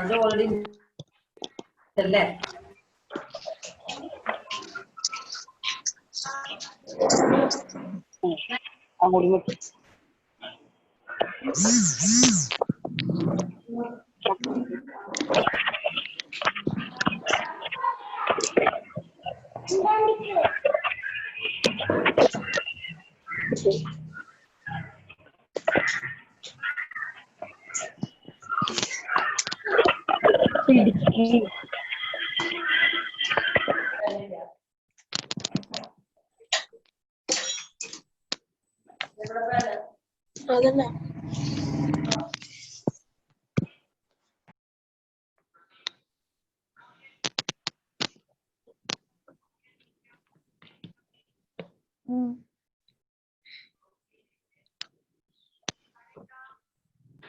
അത് ഓൾറെഡി അല്ലേ? അതന്നെ.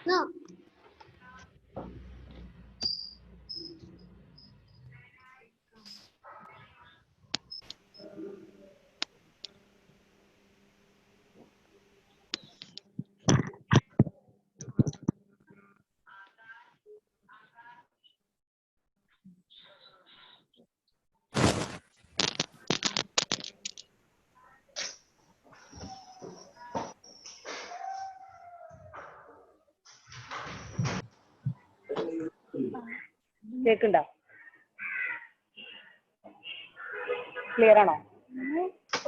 No. കേൾക്കണ്ടോ? ക്ലിയർ ആണോ?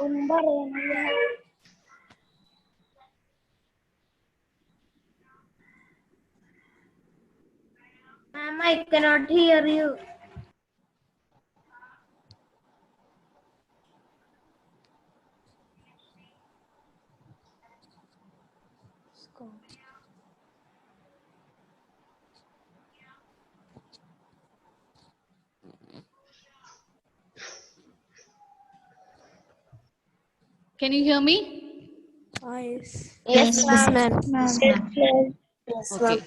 ഒന്നും പറയുന്നില്ല. Ma'am, I cannot hear you. Can you hear me? Yes. Yes, ma'am. Yes, Okay.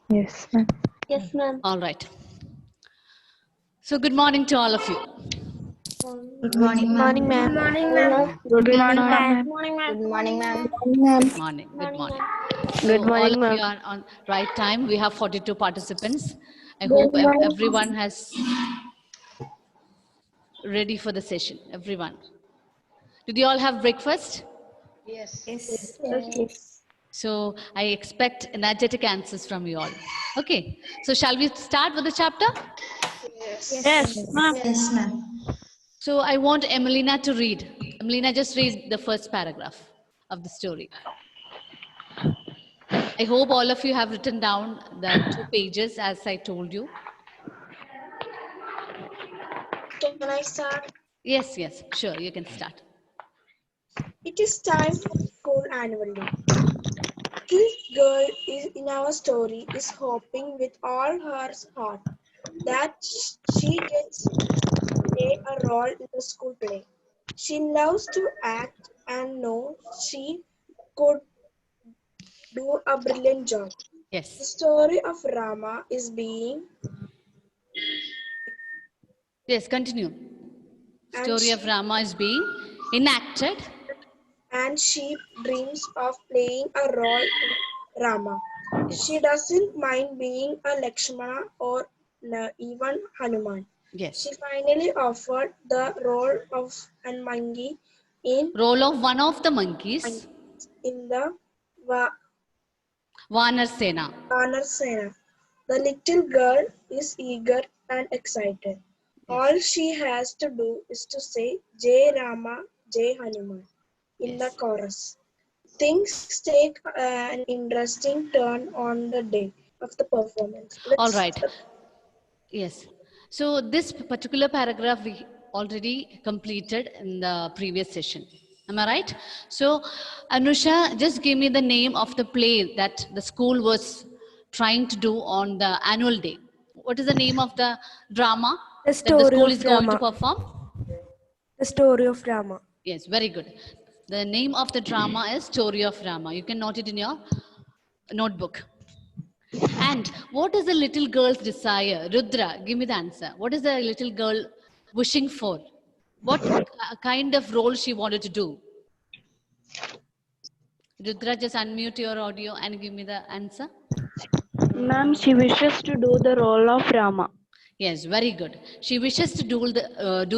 Yes, ma'am. Yes, ma'am. All right. So good morning to all of you. Good morning, ma'am. Good morning, ma'am. Good morning, ma'am. Good morning, ma'am. Good morning, ma'am. Morning. Good morning. Good So morning, all of ma'am. you are on right time. We have 42 participants. I hope everyone has ready for the session. Everyone. Did you all have breakfast? Yes. So I expect energetic answers from you all. Okay. So shall we start with the chapter? Yes, ma'am. Yes, ma'am. So I want Emelina to read. Emelina, just read the first paragraph of the story. I hope all of you have written down the 2 pages as I told you. Can I start? Yes, yes, sure, you can start. It is time for school annual day. This girl in our story is hoping with all her heart that she gets play a role in the school play. She loves to act and knows she could do a brilliant job. The Yes, story of Rama is being yes, continue. and Story of Rama is being enacted. and she dreams of playing a role in Rama. Yes. She doesn't mind being a Lakshmana or even Hanuman. Yes. She finally offered the role of an monkey in Role of one of the monkeys, the Vanar Sena. Vanar Sena. The little girl is eager and excited. All she has to do is to say Jai Rama, Jai Hanuman in the Yes. chorus. Things take an interesting turn on the day. of the performance. All right. Yes. So this particular paragraph we already completed in the previous session. Am I right? So Anusha, just give me the name of the play that the school was trying to do on the annual day. What is the name of the drama The that the story school of is going to Rama. perform? The story of Rama. Yes, very good. The name of the drama is Story of Rama. You can note it in your notebook. And what is the little girl's desire? Rudra, give me the answer. What is the little girl wishing for? What kind of role she wanted to do? Rudra, just unmute your audio and give me the answer. Ma'am, she wishes to do the role of Rama. Yes, very good. She wishes to do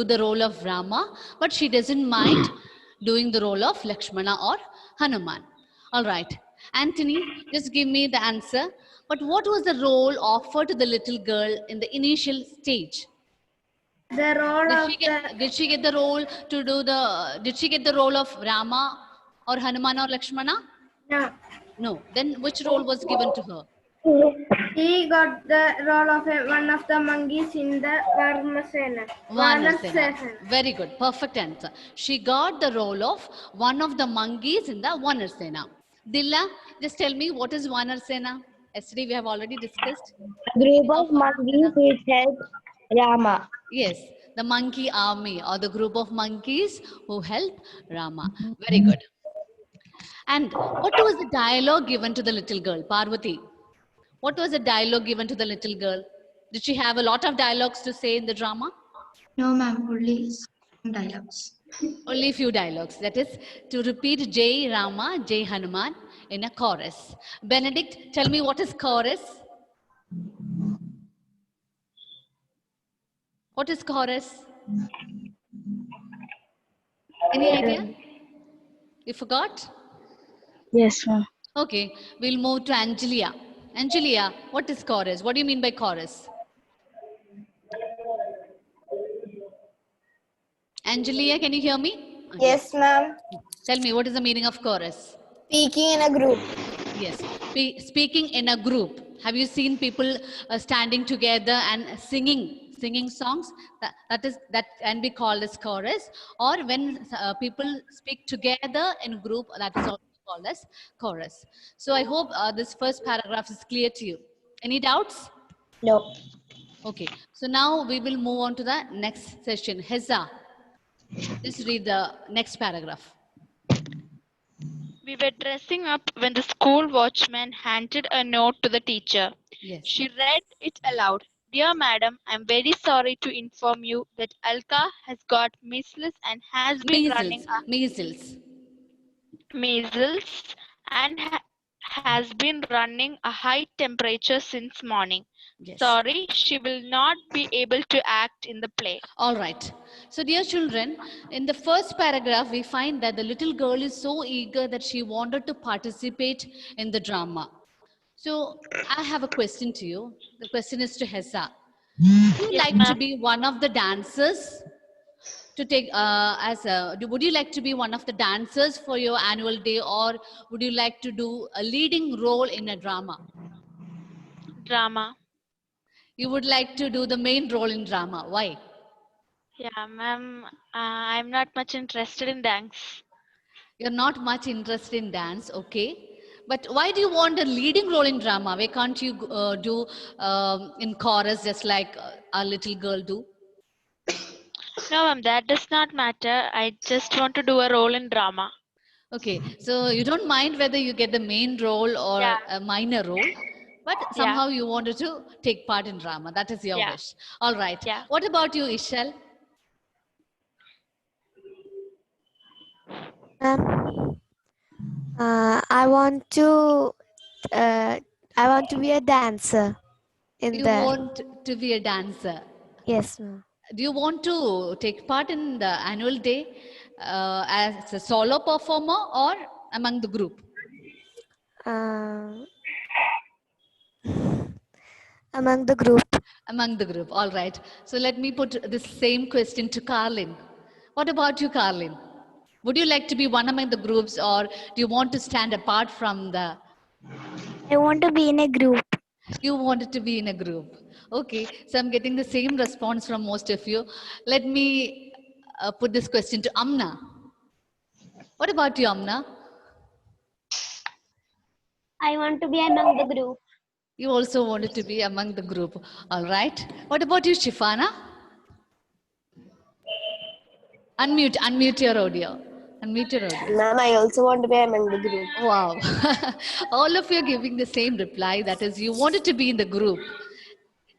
the role of Rama, but she doesn't mind doing the role of Lakshmana or Hanuman. All right. Anthony, just give me the answer. But what was the role offered to the little girl in the initial stage? The role Did she get the role to do the, did she get the role of Rama or Hanuman or Lakshmana? no, No. Then which role was given to her? he got the role of one of the monkeys in the Varmasena. Vanarsena. Very good. Perfect answer. She got the role of one of the monkeys in the Vanarsena. Dilla, just tell me what is Vanarsena? Yesterday we have already discussed. A group of monkeys which helped Rama. Yes, the monkey army or the group of monkeys who help Rama. Very good. And what was the dialogue given to the little girl, Parvati? What was the dialogue given to the little girl? Did she have a lot of dialogues to say in the drama? No, ma'am, only some dialogues. Only few dialogues. That is to repeat Jai Rama, Jai Hanuman in a chorus. Benedict, tell me what is chorus? What is chorus? Any idea? You forgot? Yes, ma'am. Okay, we'll move to Angelia. Angelia, what is chorus? What do you mean by chorus? Angelia, can you hear me? Okay. Yes, ma'am. Tell me, what is the meaning of chorus? Speaking in a group. Yes, speaking in a group. Have you seen people standing together and singing songs? That can be called as chorus. Or when people speak together in group, that is also called as chorus. So I hope this first paragraph is clear to you. Any doubts? No. Okay, so now we will move on to the next session. Heza, just read the next paragraph. We were dressing up when the school watchman handed a note to the teacher. Yes. She read it aloud. Dear madam, I'm very sorry to inform you that Alka has got measles and has been running measles and has been running a high temperature since morning. Yes. Sorry, she will not be able to act in the play. All right. So dear children, in the first paragraph, we find that the little girl is so eager that she wanted to participate in the drama. So I have a question to you. The question is to Hessa. Would you like to be one of the dancers to take would you like to be one of the dancers for your annual day, or would you like to do a leading role in a drama? Drama. You would like to do the main role in drama. Why? Yeah, ma'am, I'm not much interested in dance. You're not much interested in dance, okay. But why do you want a leading role in drama? Why can't you do in chorus just like our little girl do? No, ma'am, that does not matter. I just want to do a role in drama. Okay, so you don't mind whether you get the main role or a minor role, but somehow you wanted to take part in drama. That is your wish. All right. Yeah. What about you, Ishal? I want to be a dancer. You want to be a dancer? Yes, ma'am. Do you want to take part in the annual day as a solo performer or among the group? Among the group. Among the group. All right. So let me put the same question to Carlin. What about you, Carlin? Would you like to be one among the groups, or do you want to stand apart from the... I want to be in a group. You wanted to be in a group. Okay, so I'm getting the same response from most of you. Let me put this question to Amna. What about you, Amna? I want to be among the group. You also wanted to be among the group. All right. What about you, Shifana? Unmute your audio. Unmute your audio. Ma'am, I also want to be among the group. Wow. All of you are giving the same reply. That is, you wanted to be in the group.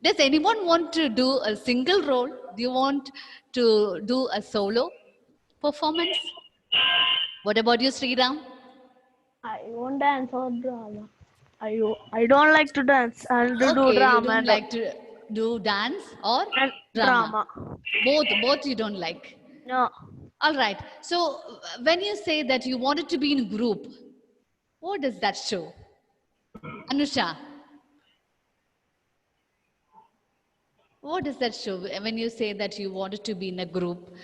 Does anyone want to do a single role? Do you want to do a solo performance? What about you, Sriram? I won't dance or drama. I don't like to dance and do Okay, drama. you don't like to do dance or and drama? Both you don't like. No. All right. So when you say that you wanted to be in a group, what does that show? Anusha, what does that show when you say that you wanted to be in a group?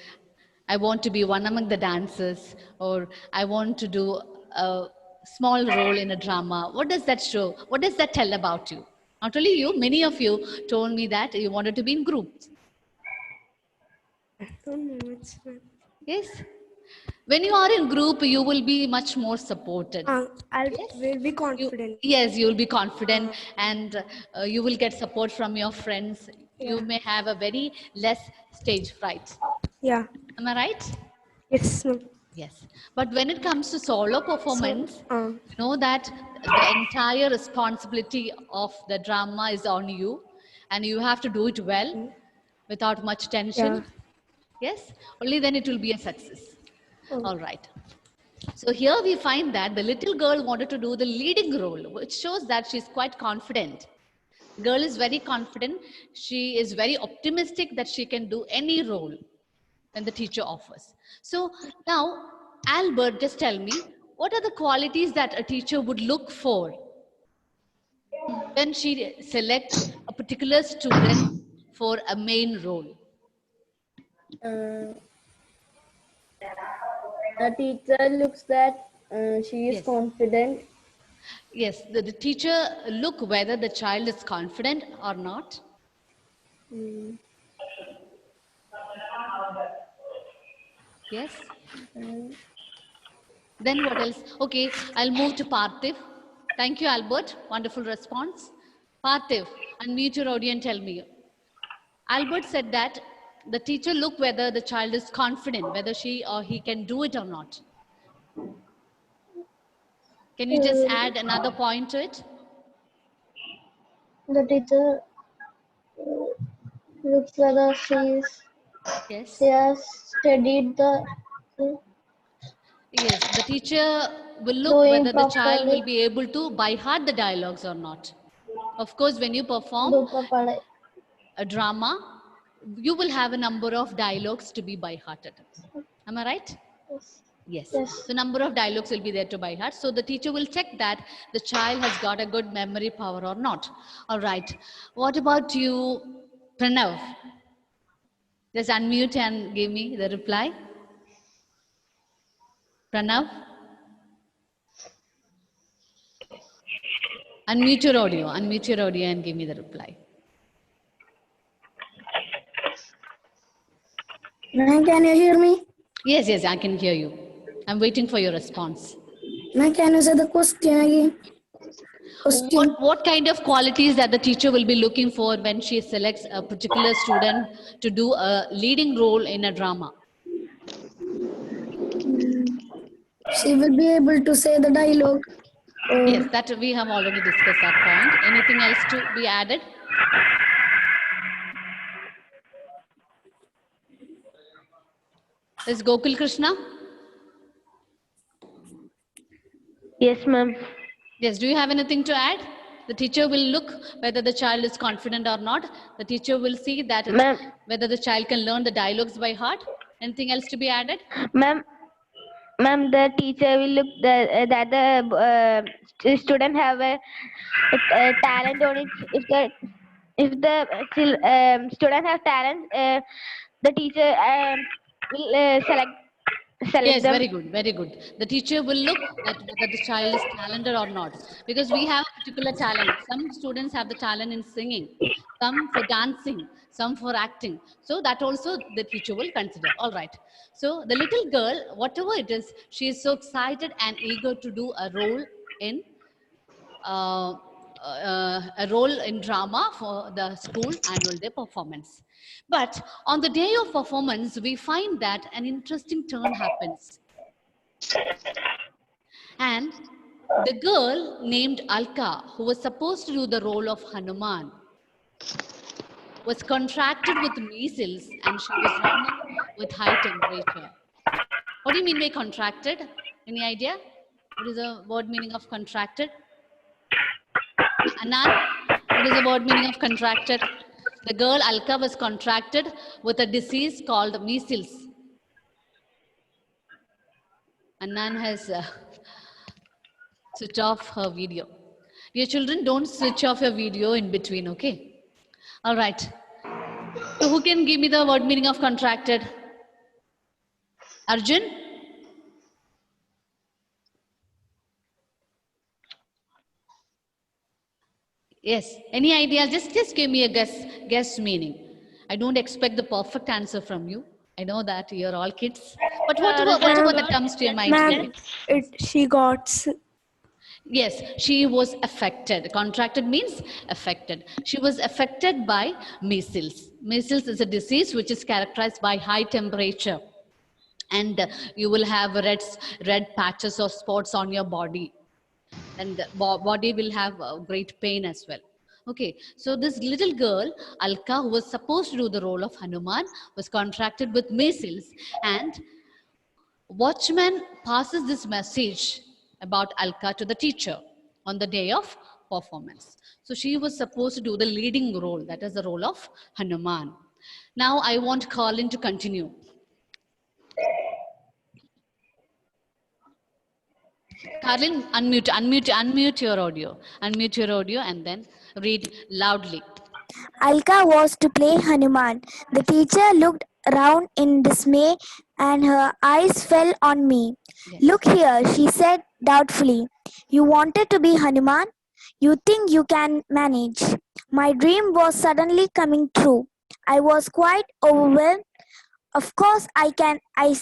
I want to be one among the dancers, or I want to do a small role in a drama. What does that show? What does that tell about you? Not only you, many of you told me that you wanted to be in groups. I don't know. It's not. Yes. When you are in group, you will be much more supported. Will be confident. Yes, you will be confident, and you will get support from your friends. You may have a very less stage fright. Yeah. Am I right? Yes, ma'am. Yes. But when it comes to solo performance, So, you know that the entire responsibility of the drama is on you, and you have to do it well without much tension. Yeah. Yes, only then it will be a success. All right. So here we find that the little girl wanted to do the leading role, which shows that she's quite confident. Girl is very confident. She is very optimistic that she can do any role when the teacher offers. So now, Albert, just tell me, what are the qualities that a teacher would look for when she selects a particular student for a main role? The teacher looks that she is Yes. confident. Yes, the teacher look whether the child is confident or not. Yes. Then what else? Okay, I'll move to Parthiv. Thank you, Albert. Wonderful response. Parthiv, unmute your audio and tell me. Albert said that the teacher look whether the child is confident, whether she or he can do it or not. Can you just add another point to it? The teacher looks whether Yes. she has studied the Yes, the teacher will look Doing whether the child properly. will be able to by heart the dialogues or not. Of course, when you perform do properly. a drama, you will have a number of dialogues to be by hearted. Am I right? Yes. Yes. Yes. So number of dialogues will be there to by heart. So the teacher will check that the child has got a good memory power or not. All right. What about you, Pranav? Just unmute and give me the reply. Pranav? Unmute your audio and give me the reply. Ma'am, can you hear me? Yes, yes, I can hear you. I'm waiting for your response. Ma'am, can you say the question again? What kind of qualities that the teacher will be looking for when she selects a particular student to do a leading role in a drama? She will be able to say the dialogue. Yes, that we have already discussed that point. Anything else to be added? Is Gokul Krishna? Yes, ma'am. Yes, do you have anything to add? The teacher will look whether the child is confident or not. The teacher will see that whether the child can learn the dialogues by heart. Anything else to be added? Ma'am, the teacher will look that the student have a talent on it. If the student have talent, the teacher will select select Yes, them. very good, very good. The teacher will look at whether the child is talented or not, because we have a particular talent. Some students have the talent in singing, some for dancing, some for acting. So that also the teacher will consider. All right. So the little girl, whatever it is, she is so excited and eager to do uh, a role in drama for the school annual day performance. But on the day of performance, we find that an interesting turn happens. And the girl named Alka, who was supposed to do the role of Hanuman, was contracted with measles and she was running with high temperature. What do you mean by contracted? Any idea? What is the word meaning of contracted? Anand, what is the word meaning of contracted? The girl Alka was contracted with a disease called measles. Anand has switched off her video. Dear children, don't switch off your video in between, okay? All right. So who can give me the word meaning of contracted? Arjun? Yes. Any idea? Just give me a guess meaning. I don't expect the perfect answer from you. I know that you're all kids. But whatever that comes to your mind. Ma'am, she got Yes, she was affected. Contracted means affected. She was affected by measles. Measles is a disease which is characterized by high temperature. And you will have red patches or spots on your body. And the body will have great pain as well. Okay, so this little girl, Alka, who was supposed to do the role of Hanuman, was contracted with measles. And watchman passes this message about Alka to the teacher on the day of performance. So she was supposed to do the leading role, that is the role of Hanuman. Now I want Colin to continue. Carlin, unmute your audio. Unmute your audio and then read loudly. Alka was to play Hanuman. The teacher looked around in dismay and her eyes fell on me. Yes. Look here, she said doubtfully. You wanted to be Hanuman? You think you can manage? My dream was suddenly coming true. I was quite overwhelmed. Of course I can, I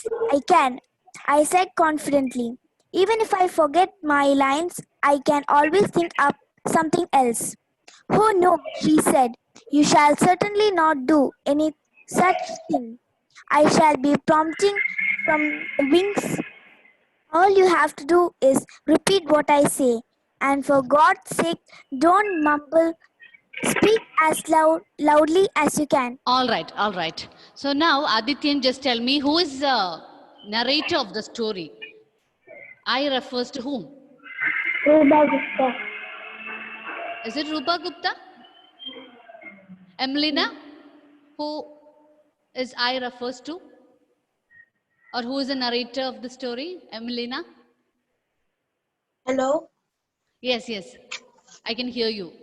can, I said confidently. Even if I forget my lines, I can always think up something else. Oh no, she said, you shall certainly not do any such thing. I shall be prompting from the wings. All you have to do is repeat what I say. And for God's sake, don't mumble. Speak as loudly as you can. All right, all right. So now Adityan, just tell me who is the narrator of the story? I refers to whom? Rupa Gupta. Is it Rupa Gupta? Emelina? Who is I refers to? Or who is the narrator of the story? Emelina? Hello? Yes, yes. I can hear you.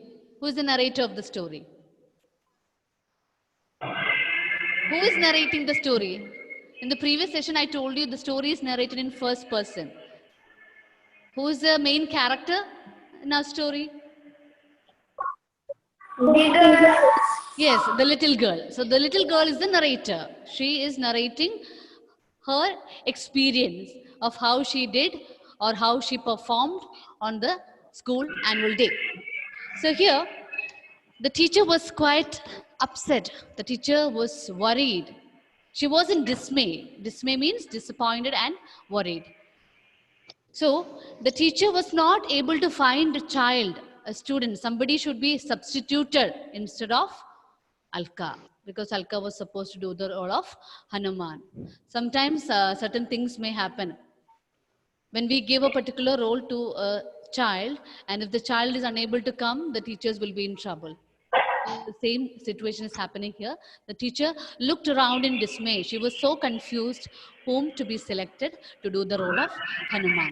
Who is the narrator of the story? Who is narrating the story? In the previous session, I told you the story is narrated in first person. Who is the main character in our story? Yes, the little girl. So the little girl is the narrator. She is narrating her experience of how she did or how she performed on the school annual day. So here, the teacher was quite upset. The teacher was worried. She was in dismay. Dismay means disappointed and worried. So the teacher was not able to find a child, a student. Somebody should be substituted instead of Alka, because Alka was supposed to do the role of Hanuman. Sometimes certain things may happen. When we give a particular role to a child, and if the child is unable to come, the teachers will be in trouble. The same situation is happening here. The teacher looked around in dismay. She was so confused whom to be selected to do the role of Hanuman.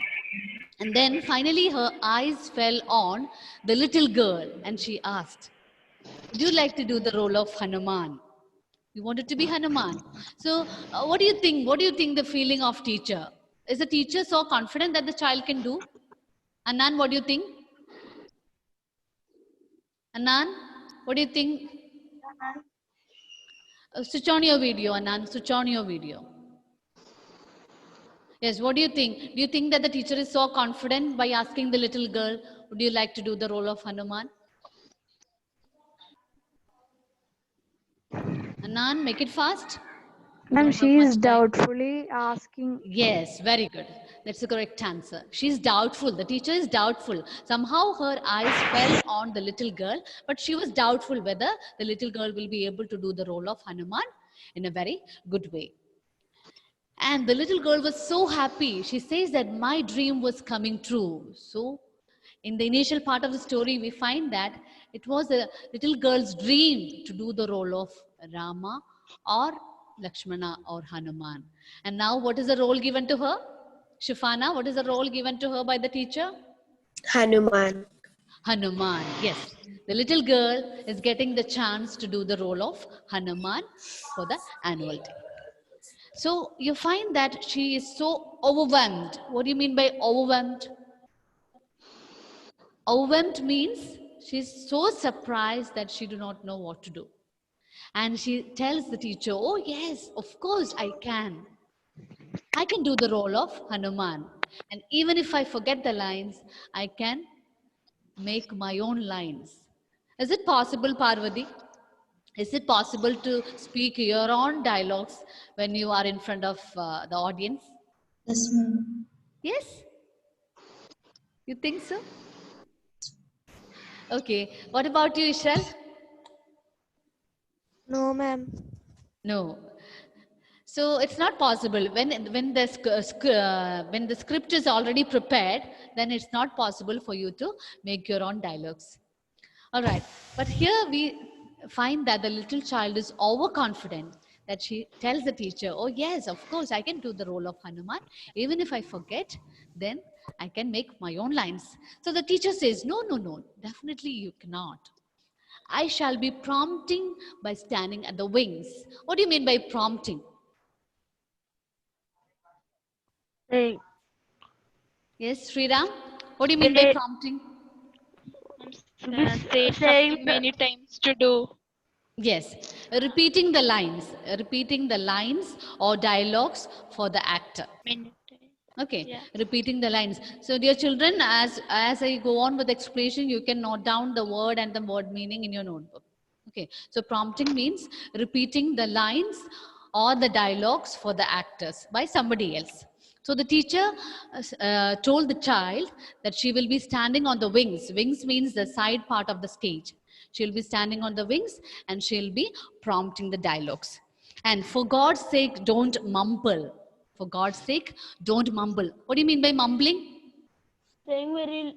And then finally her eyes fell on the little girl and she asked, would you like to do the role of Hanuman? You wanted to be Hanuman. So what do you think? What do you think the feeling of teacher? Is the teacher so confident that the child can do? Anand, what do you think? Anand, what do you think? Switch on your video, Anand. Switch on your video. Yes, what do you think? Do you think that the teacher is so confident by asking the little girl, would you like to do the role of Hanuman? Anand, make it fast. Ma'am, she is doubtfully asking. Yes, very good. That's the correct answer. She's doubtful. The teacher is doubtful. Somehow her eyes fell on the little girl, but she was doubtful whether the little girl will be able to do the role of Hanuman in a very good way. And the little girl was so happy. She says that my dream was coming true. So in the initial part of the story, we find that it was the little girl's dream to do the role of Rama or Lakshmana or Hanuman. And now what is the role given to her? Shafana, what is the role given to her by the teacher? Hanuman. Hanuman, yes. The little girl is getting the chance to do the role of Hanuman for the annual day. So you find that she is so overwhelmed. What do you mean by overwhelmed? Overwhelmed means she's so surprised that she do not know what to do. And she tells the teacher, oh yes, of course I can. I can do the role of Hanuman. And even if I forget the lines, I can make my own lines. Is it possible, Parvati? Is it possible to speak your own dialogues when you are in front of the audience? Yes, ma'am. Yes? You think so? Okay. What about you, Ishal? No, ma'am. No. So it's not possible. When the script is already prepared, then it's not possible for you to make your own dialogues. All right. But here we find that the little child is overconfident that she tells the teacher, oh yes, of course, I can do the role of Hanuman. Even if I forget, then I can make my own lines. So the teacher says, no, no, no, definitely you cannot. I shall be prompting by standing at the wings. What do you mean by prompting? Saying. Yes, Sriram? What do you mean by prompting? Say something many times to do. Yes, repeating the lines or dialogues for the actor. Okay, yeah. Repeating the lines. So dear children, as I go on with the explanation, you can note down the word and the word meaning in your notebook. Okay, so prompting means repeating the lines or the dialogues for the actors by somebody else. So the teacher told the child that she will be standing on the wings. Wings means the side part of the stage. She'll be standing on the wings and she'll be prompting the dialogues. And for God's sake, don't mumble. For God's sake, don't mumble. What do you mean by mumbling? Saying very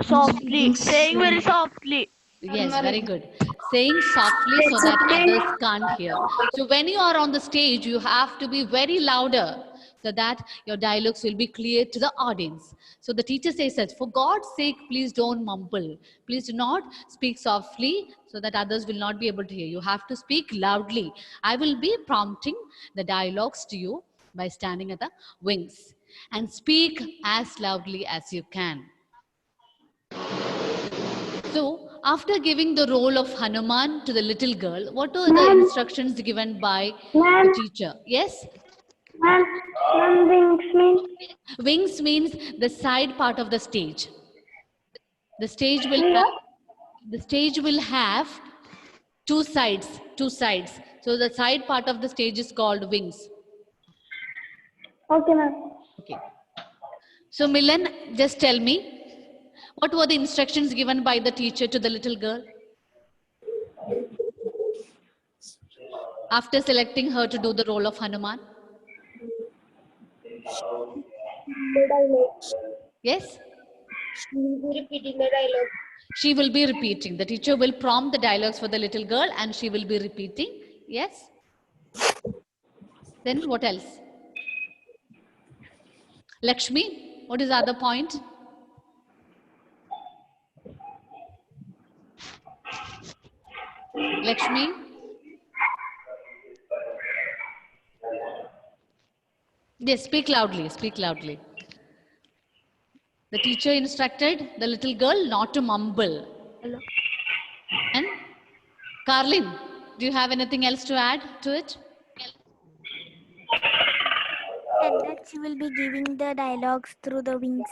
softly. Saying very softly. Yes, very good. Saying softly so that others can't hear. So when you are on the stage, you have to be very louder so that your dialogues will be clear to the audience. So the teacher says that, for God's sake, please don't mumble. Please do not speak softly so that others will not be able to hear. You have to speak loudly. I will be prompting the dialogues to you by standing at the wings. And speak as loudly as you can. So, after giving the role of Hanuman to the little girl, what were the instructions given by the teacher? Yes? Wings means? Wings means the side part of the stage. The stage will have two sides. So the side part of the stage is called wings. Okay, ma'am. Okay. So Milan, just tell me, what were the instructions given by the teacher to the little girl? After selecting her to do the role of Hanuman? Yes? She will be repeating the dialogue. She will be repeating. The teacher will prompt the dialogues for the little girl and she will be repeating. Yes? Then what else? Lakshmi, what is the other point? Lakshmi? Yes, speak loudly, speak loudly. The teacher instructed the little girl not to mumble. Hello. And Carlin, do you have anything else to add to it? And that she will be giving the dialogues through the wings.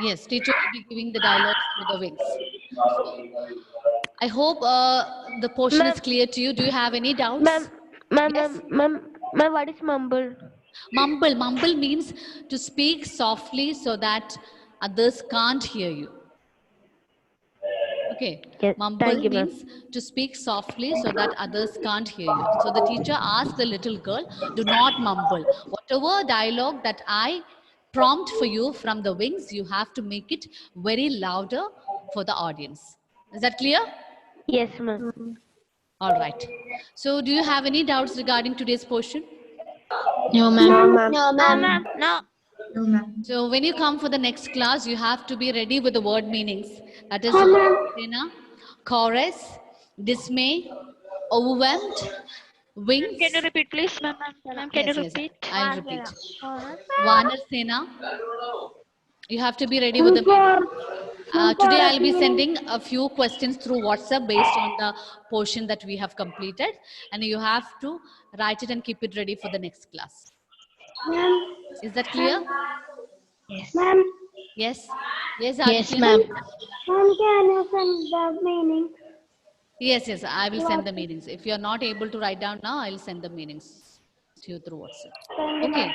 Yes, teacher will be giving the dialogues through the wings. I hope the portion is clear to you. Do you have any doubts? Yes. Ma'am, what is mumble? Mumble means to speak softly so that others can't hear you. Okay. Yes, Mumble thank you, ma'am. means to speak softly so that others can't hear you. So the teacher asked the little girl, do not mumble. Whatever dialogue that I prompt for you from the wings, you have to make it very louder for the audience. Is that clear? Yes, ma'am. All right. So do you have any doubts regarding today's portion? No, ma'am. No, ma'am. No. No, ma'am. So when you come for the next class, you have to be ready with the word meanings. That is Sena, chorus, dismay, overwhelmed, wings. Can you repeat, please, ma'am? Ma'am, can you repeat? I'll repeat. Vanar Sena. You have to be ready with the meaning. Today I'll be sending a few questions through WhatsApp based on the portion that we have completed, and you have to write it and keep it ready for the next class. Is that clear? Yes. Ma'am, Yes. Yes, Yes, Aditya? ma'am. can you send the meaning? Yes, I will send the meanings. If you are not able to write down now, I'll send the meanings to you through WhatsApp. Okay.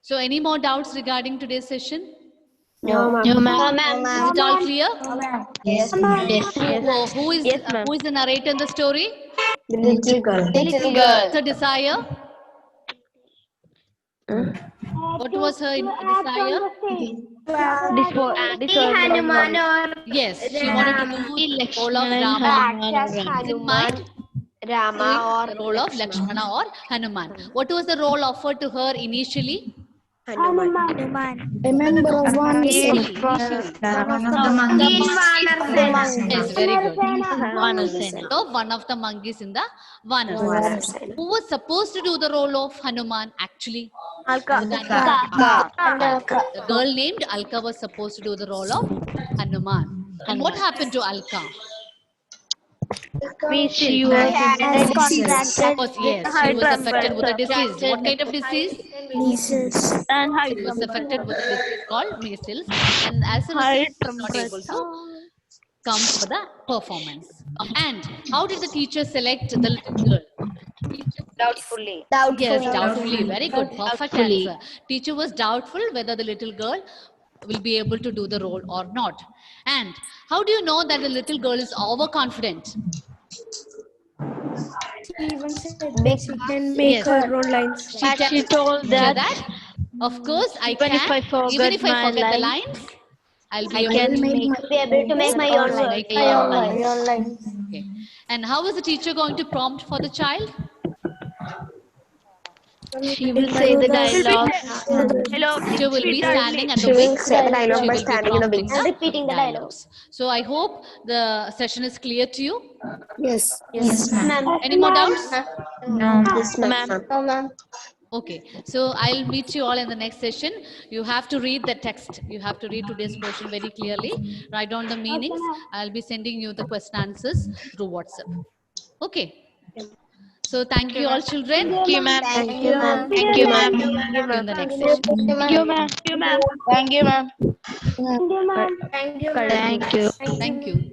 So any more doubts regarding today's session? No, ma'am. Is it all clear? Yes, ma'am. Yes. So who is the narrator in the story? The little girl. What's her desire? What was her desire? Hanuman or Yes, she wanted to do the role of Rama. Is it mine? Rama The role of Lakshmana or Hanuman. What was the role offered to her initially? Hanuman. a member of one Initially. One of the monkeys. Yes, very good. Vanasena. So one of the monkeys in the Vanasena. Who was supposed to do the role of Hanuman actually? Alka. The girl named Alka was supposed to do the role of Hanuman. And what happened to Alka? She was Has contracted Yes, she was affected with a disease. What kind of disease? measles. And She was affected with a disease called measles. And as a result, she was not able to come for the performance. And how did the teacher select the little girl? Doubtfully. Yes, doubtfully. Very good. Perfect answer. Teacher was doubtful whether the little girl will be able to do the role or not. And how do you know that the little girl is overconfident? She even said that she can make Yes. her own lines. She told that Of course, I even can. if I forget Even if I my forget the lines, lines, I'll be I able can to make Be able to make my own work. make my own lines. lines. Okay. And how is the teacher going to prompt for the child? she will say the dialogue. Teacher will be standing at the wings. say the dialogue She by will be standing in the prompting wings. And repeating the dialogues. So I hope the session is clear to you. Yes. Yes, ma'am. Any more doubts? No, Yes, ma'am. Okay, so I'll meet you all in the next session. You have to read the text. You have to read today's portion very clearly. Write down the meanings. I'll be sending you the question answers through WhatsApp. Okay. So thank you all children. Thank you, ma'am. Thank you, ma'am. Thank you, ma'am. See you in the next session. Thank you, ma'am. Thank you, ma'am. Thank you. Thank you.